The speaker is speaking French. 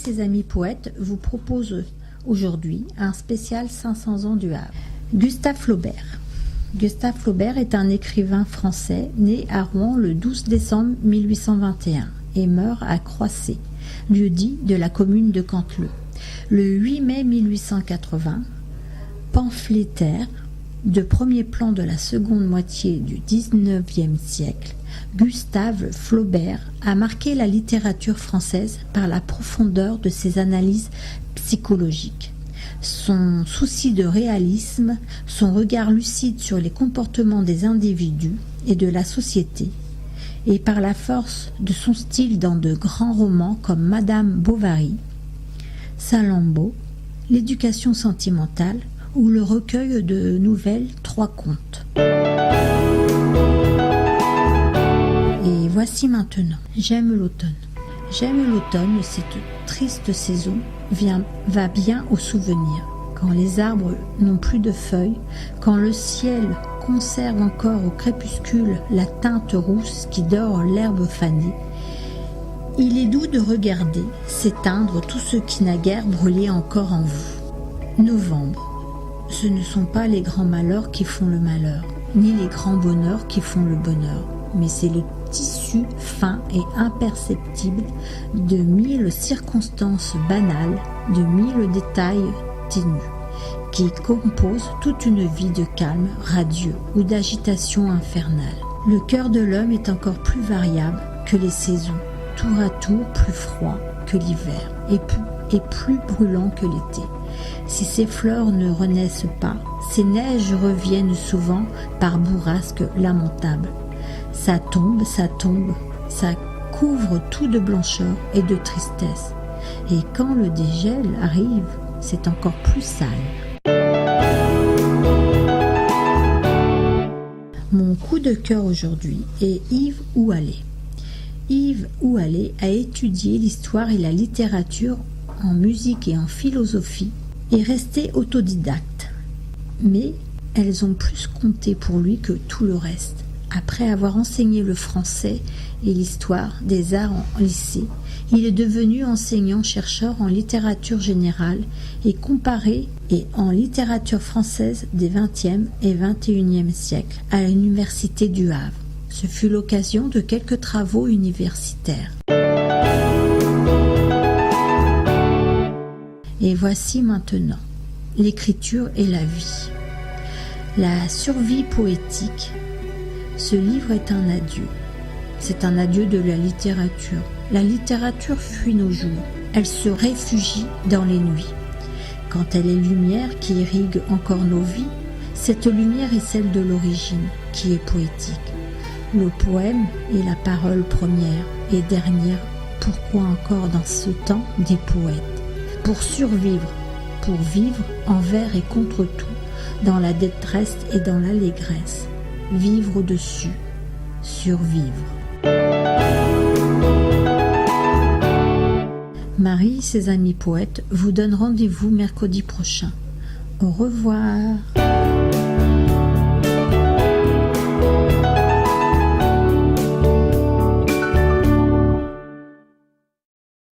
ses amis poètes vous propose aujourd'hui un spécial 500 ans du Havre. Gustave Flaubert. Gustave Flaubert est un écrivain français né à Rouen le 12 décembre 1821 et meurt à Croissé, lieu-dit de la commune de Canteleu. Le 8 mai 1880, pamphlétaire de premier plan de la seconde moitié du XIXe siècle, Gustave Flaubert a marqué la littérature française par la profondeur de ses analyses psychologiques. Son souci de réalisme, son regard lucide sur les comportements des individus et de la société, et par la force de son style dans de grands romans comme Madame Bovary, Salammbô, L'éducation sentimentale ou le recueil de nouvelles Trois contes. Et voici maintenant, J'aime l'automne. J'aime l'automne, cette triste saison va bien au souvenir. Quand les arbres n'ont plus de feuilles, quand le ciel conserve encore au crépuscule la teinte rousse qui dore l'herbe fanée, il est doux de regarder s'éteindre tout ce qui naguère brûlait encore en vous. Novembre, ce ne sont pas les grands malheurs qui font le malheur, ni les grands bonheurs qui font le bonheur, mais c'est le tissu fin et imperceptible de 1000 circonstances banales, de 1000 détails ténus, qui composent toute une vie de calme radieux ou d'agitation infernale. Le cœur de l'homme est encore plus variable que les saisons, tour à tour plus froid que l'hiver et plus brûlant que l'été. Si ces fleurs ne renaissent pas, ces neiges reviennent souvent par bourrasques lamentables. Ça tombe, ça couvre tout de blancheur et de tristesse. Et quand le dégel arrive, c'est encore plus sale. Mon coup de cœur aujourd'hui est Yves Oualet. Yves Oualet a étudié l'histoire et la littérature en musique et en philosophie et resté autodidacte. Mais elles ont plus compté pour lui que tout le reste. Après avoir enseigné le français et l'histoire des arts en lycée, il est devenu enseignant-chercheur en littérature générale et comparée et en littérature française des XXe et XXIe siècles à l'université du Havre. Ce fut l'occasion de quelques travaux universitaires. Et voici maintenant l'écriture et la vie. La survie poétique. Ce livre est un adieu. C'est un adieu de la littérature. La littérature fuit nos jours. Elle se réfugie dans les nuits. Quand elle est lumière qui irrigue encore nos vies, cette lumière est celle de l'origine, qui est poétique. Le poème est la parole première et dernière. Pourquoi encore dans ce temps des poètes? Pour survivre, pour vivre envers et contre tout, dans la détresse et dans l'allégresse. Vivre au-dessus, survivre. Marie, ses amis poètes, vous donne rendez-vous mercredi prochain. Au revoir.